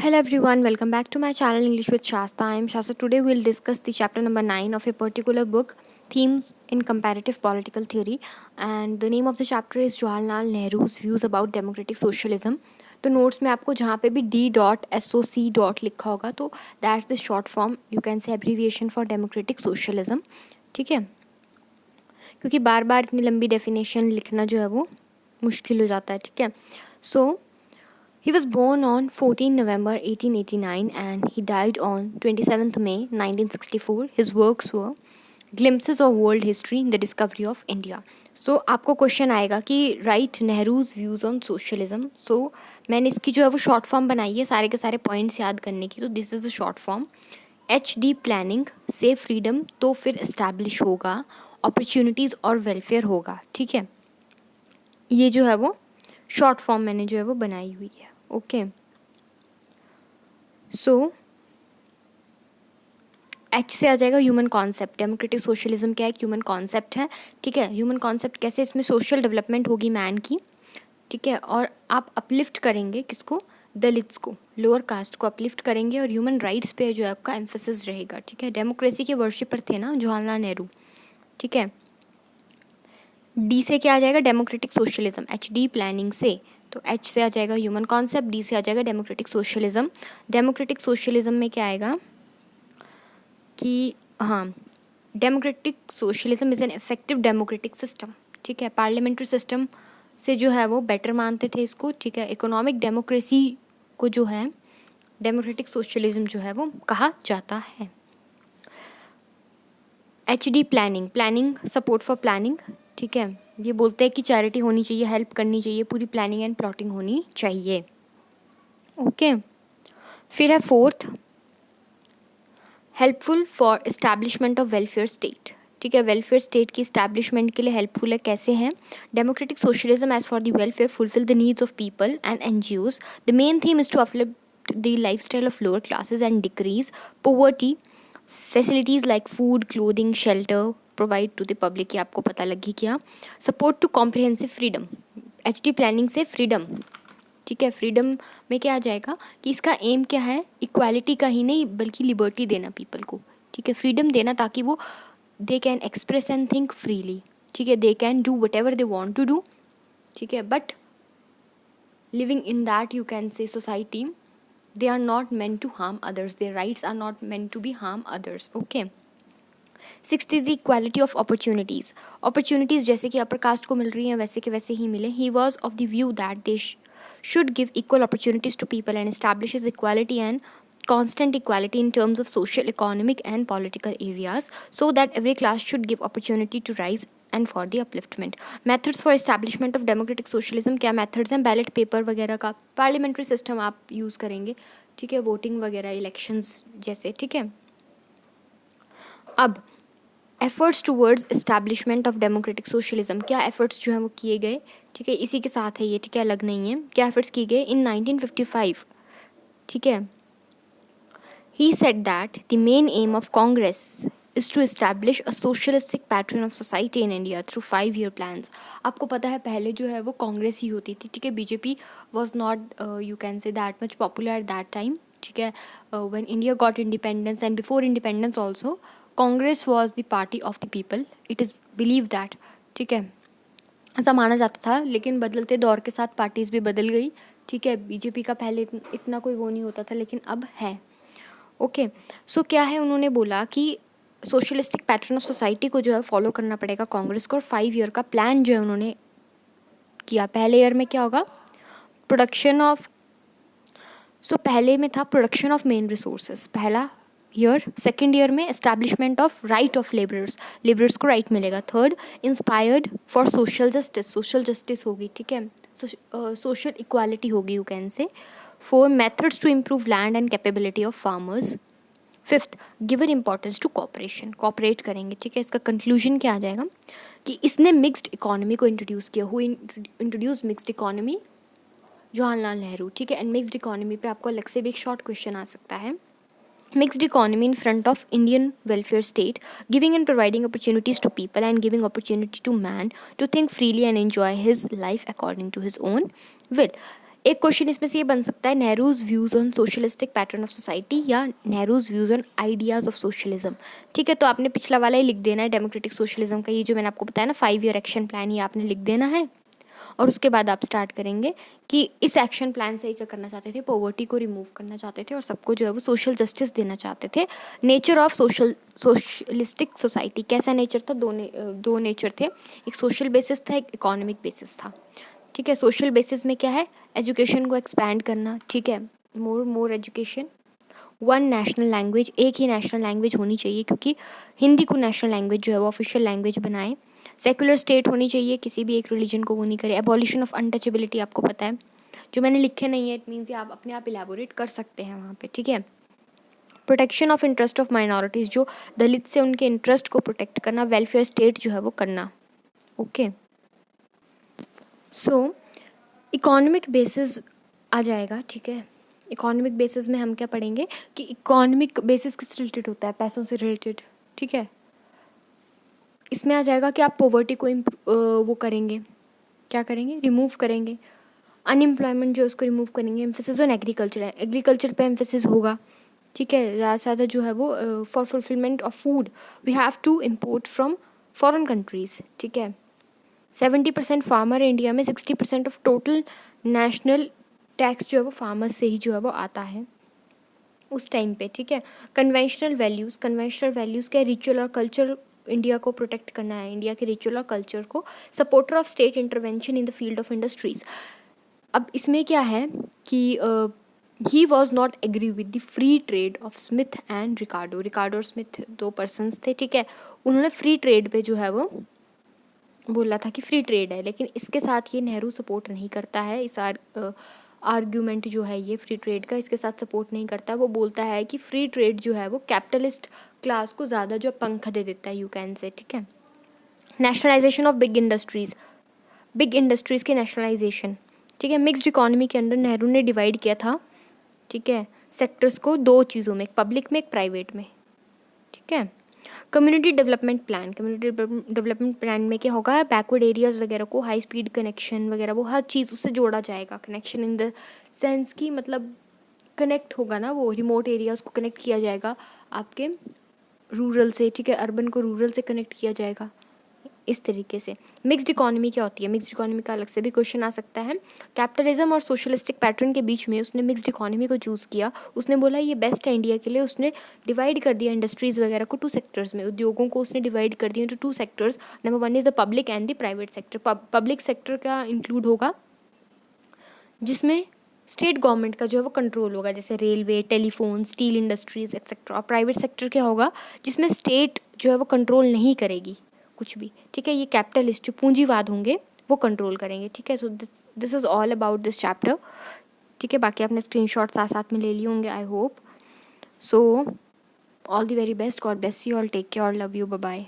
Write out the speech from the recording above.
Hello everyone, welcome back to my channel English with Shasta. I am Shasta. Today we will discuss the chapter number 9 of a particular book, Themes in Comparative Political Theory, and the name of the chapter is Jawaharlal Nehru's Views about Democratic Socialism. तो notes में आपको जहाँ पे भी D.SOC. लिखा होगा तो that's the short form, you can से एब्रीविएशन फॉर डेमोक्रेटिक सोशलिज्म. ठीक है, क्योंकि बार बार इतनी लंबी डेफिनेशन लिखना जो है वो मुश्किल हो जाता है. ठीक है, सो he was born on 14 November 1889 and he died on 27th May 1964. His works were Glimpses of World History, The Discovery of India. So आपको क्वेश्चन आएगा कि right Nehru's views on socialism. So मैंने इसकी जो है वो शॉर्ट फॉर्म बनाई है सारे के सारे पॉइंट्स याद करने की. तो this is the short form. HD planning से फ्रीडम तो फिर इस्टेब्लिश होगा, अपॉर्चुनिटीज़ और वेलफेयर होगा. ठीक है, ये जो है वो शॉर्ट फॉर्म मैंने जो है वो बनाई हुई है. ओके, सो H से आ जाएगा ह्यूमन कॉन्सेप्ट. डेमोक्रेटिक सोशलिज्म क्या है? ह्यूमन कॉन्सेप्ट है. ठीक है, ह्यूमन कॉन्सेप्ट कैसे? इसमें सोशल डेवलपमेंट होगी मैन की. ठीक है, और आप अपलिफ्ट करेंगे किसको? दलित्स को, लोअर कास्ट को अपलिफ्ट करेंगे और ह्यूमन राइट्स पे जो है आपका एम्फेसिस रहेगा. ठीक है, डेमोक्रेसी के वर्शिपर थे ना जवाहरलाल नेहरू. ठीक है, D से क्या आ जाएगा? Democratic socialism. HD प्लानिंग से, तो H से आ जाएगा ह्यूमन कॉन्सेप्ट, D से आ जाएगा डेमोक्रेटिक सोशलिज्म. डेमोक्रेटिक सोशलिज्म में क्या आएगा कि हाँ, democratic socialism is an effective democratic system. ठीक है, पार्लियामेंट्री सिस्टम से जो है वो बेटर मानते थे इसको. ठीक है, इकोनॉमिक डेमोक्रेसी को जो है डेमोक्रेटिक सोशलिज्म जो है वो कहा जाता है. HD planning, planning support for planning. ठीक है, ये बोलते हैं कि चैरिटी होनी चाहिए, हेल्प करनी चाहिए, पूरी प्लानिंग एंड प्लॉटिंग होनी चाहिए. ओके, फिर है fourth, helpful for establishment of welfare state. ठीक है, वेलफेयर स्टेट की इस्टेब्लिशमेंट के लिए हेल्पफुल है. कैसे है? Democratic socialism as for the welfare fulfil the needs of people and NGOs. The main theme is to uplift the lifestyle of lower classes and decrease poverty. Facilities like food, clothing, shelter provide to the public. ये आपको पता लगी क्या? Support to comprehensive freedom. HD planning से freedom. ठीक है, freedom में क्या आ जाएगा कि इसका एम क्या है? इक्वालिटी का ही नहीं बल्कि लिबर्टी देना पीपल को. ठीक है, फ्रीडम देना ताकि वो they can express and think freely. ठीक है, they can do whatever they want to do. ठीक है, but living in that you can say society they are not meant to harm others, their rights are not meant to be harm others. Okay, sixth is the equality of opportunities. Opportunities जैसे कि upper caste को मिल रही हैं वैसे के वैसे ही मिले. He was of the view that they should give equal opportunities to people and establishes equality and constant equality in terms of social, economic and political areas so that every class should give opportunity to rise and for the upliftment. Methods for establishment of democratic socialism क्या methods हैं? Ballot paper वगैरह का, parliamentary system आप use करेंगे. ठीक है, voting वगैरह, elections जैसे. ठीक है, अब efforts towards establishment of democratic socialism. क्या एफर्ट्स जो हैं वो किए गए? ठीक है, इसी के साथ है ये. ठीक है, अलग नहीं है. क्या एफर्ट्स किए गए? इन 1955. ठीक है, he said that the main M of Congress is to establish a socialistic pattern of society in India through 5-year plans. आपको पता है पहले जो है वो कांग्रेस ही होती थी. ठीक है, BJP was not you can say that much popular at that time. ठीक है, when India got independence and before independence also Congress was the party of the people. It is believed that. ठीक है, ऐसा माना जाता था, लेकिन बदलते दौर के साथ पार्टीज़ भी बदल गई. ठीक है, BJP का पहले इतना कोई वो नहीं होता था लेकिन अब है. ओके, सो क्या है, उन्होंने बोला कि सोशलिस्टिक पैटर्न ऑफ सोसाइटी को जो है फॉलो करना पड़ेगा कांग्रेस को. और 5 ईयर का प्लान जो है उन्होंने किया. पहले ईयर में क्या होगा? प्रोडक्शन ऑफ, सो पहले में था प्रोडक्शन ऑफ मेन रिसोर्सेज पहला ईयर. सेकेंड ईयर में establishment of right of labourers, labourers को राइट मिलेगा. Third, inspired for social justice, social justice होगी. ठीक है, सोशल इक्वालिटी होगी you can say. Four, methods to improve land and capability of farmers. Fifth, given importance to cooperation, cooperate करेंगे. ठीक है, इसका कंक्लूजन क्या आ जाएगा कि इसने मिक्स्ड इकोनॉमी को इंट्रोड्यूस किया. Who introduce mixed economy? Jawaharlal Nehru. ठीक है, एंड मिक्स्ड इकोनॉमी पे आपको अलग से भी एक शॉर्ट क्वेश्चन आ सकता है. Mixed economy in front of Indian welfare state, giving and providing opportunities to people and giving opportunity to man to think freely and enjoy his life according to his own will. एक question इसमें से ये बन सकता है, Nehru's views on socialistic pattern of society या Nehru's views on ideas of socialism. ठीक है, तो आपने पिछला वाला ही लिख देना है, डेमोक्रेटिक सोशलिज्म का ये जो मैंने आपको बताया ना 5 ईयर एक्शन प्लान, ये आपने लिख देना है। और उसके बाद आप स्टार्ट करेंगे कि इस एक्शन प्लान से क्या करना चाहते थे, पॉवर्टी को रिमूव करना चाहते थे और सबको जो है वो सोशल जस्टिस देना चाहते थे। नेचर ऑफ सोशलिस्टिक सोसाइटी, कैसा नेचर था, दो नेचर थे, एक सोशल बेसिस था, एक इकोनॉमिक बेसिस था। ठीक है, सोशल बेसिस में क्या है, एजुकेशन को एक्सपैंड करना। ठीक है, more education, one national language, एक ही नेशनल लैंग्वेज होनी चाहिए, क्योंकि हिंदी को नेशनल लैंग्वेज जो है वो ऑफिशियल लैंग्वेज बनाए। सेकुलर स्टेट होनी चाहिए, किसी भी एक रिलीजन को वो नहीं करे। एबॉलिशन ऑफ अनटचेबिलिटी, आपको पता है, जो मैंने लिखे नहीं है, इट मीन्स आप अपने आप इलेबोरेट कर सकते हैं वहाँ पे। ठीक है, protection of interest of minorities, जो दलित से उनके इंटरेस्ट को प्रोटेक्ट करना, वेलफेयर स्टेट जो है वो करना। ओके, सो इकोनॉमिक बेसिस आ जाएगा। ठीक है, इकोनॉमिक बेसिस में हम क्या पढ़ेंगे कि इकोनॉमिक बेसिस किस रिलेटेड होता है, पैसों से रिलेटेड। ठीक है, इसमें आ जाएगा कि आप पॉवर्टी को वो करेंगे, क्या करेंगे, रिमूव करेंगे। अनएम्प्लॉयमेंट जो है उसको रिमूव करेंगे। एम्फेसिस ऑन एग्रीकल्चर है, एग्रीकल्चर पे एम्फेसिस होगा। ठीक है, ज़्यादा से ज़्यादा जो है वो for fulfilment of food we have to import from foreign countries. ठीक है, 70% फार्मर है इंडिया में, 60% ऑफ टोटल नेशनल टैक्स जो है वो फार्मर्स से ही जो है वो आता है उस टाइम पे। ठीक है, कन्वेंशनल वैल्यूज़ क्या, रिचुअल और कल्चर इंडिया को प्रोटेक्ट करना है, इंडिया के रिचुअल और कल्चर को। Supporter of state intervention in the field of industries. अब इसमें क्या है कि he was not agree with the free trade of Smith and Ricardo और स्मिथ, 2 पर्सनस थे। ठीक है, उन्होंने फ्री ट्रेड पे जो है वो बोला था कि फ्री ट्रेड है, लेकिन इसके साथ ये नेहरू सपोर्ट नहीं करता है। इस आर्ग्यूमेंट जो है ये फ्री ट्रेड का इसके साथ सपोर्ट नहीं करता। वो बोलता है कि फ्री ट्रेड जो है वो कैपिटलिस्ट क्लास को ज़्यादा जो पंख दे देता है, यू कैन से। ठीक है, नेशनलाइजेशन ऑफ बिग इंडस्ट्रीज़ के नेशनलाइजेशन। ठीक है, मिक्स्ड इकोनॉमी के अंदर नेहरू ने डिवाइड किया था। ठीक है, सेक्टर्स को 2 चीज़ों में, एक पब्लिक में एक प्राइवेट में। ठीक है, कम्युनिटी डेवलपमेंट प्लान में क्या होगा, बैकवर्ड एरियाज़ वगैरह को हाई स्पीड कनेक्शन वगैरह वो हर चीज़ उससे जोड़ा जाएगा। कनेक्शन इन द सेंस की मतलब कनेक्ट होगा ना, वो रिमोट एरियाज़ को कनेक्ट किया जाएगा आपके रूरल से। ठीक है, अर्बन को रूरल से कनेक्ट किया जाएगा इस तरीके से। मिक्स्ड इकोनॉमी क्या होती है, मिक्स्ड इकोनॉमी का अलग से भी क्वेश्चन आ सकता है। कैपिटलिज्म और सोशलिस्टिक पैटर्न के बीच में उसने मिक्स्ड इकोनॉमी को चूज़ किया। उसने बोला ये बेस्ट है इंडिया के लिए। उसने डिवाइड कर दिया इंडस्ट्रीज़ वगैरह को 2 सेक्टर्स में, उद्योगों को उसने डिवाइड कर दिया into 2 sectors. Number 1 is the public and the private sector. Public sector का इंक्लूड होगा जिसमें स्टेट गवर्नमेंट का जो है वो कंट्रोल होगा, जैसे railway, telephone, steel industries etcetera. और प्राइवेट सेक्टर क्या होगा, जिसमें स्टेट जो है वो कंट्रोल नहीं करेगी कुछ भी। ठीक है, ये कैपिटलिस्ट जो पूंजीवाद होंगे वो कंट्रोल करेंगे। ठीक है, so this is all about this chapter. ठीक है, बाकी आपने स्क्रीनशॉट साथ साथ में ले लिए होंगे, I hope so. All the very best, God bless you all, take care, love you, bye bye.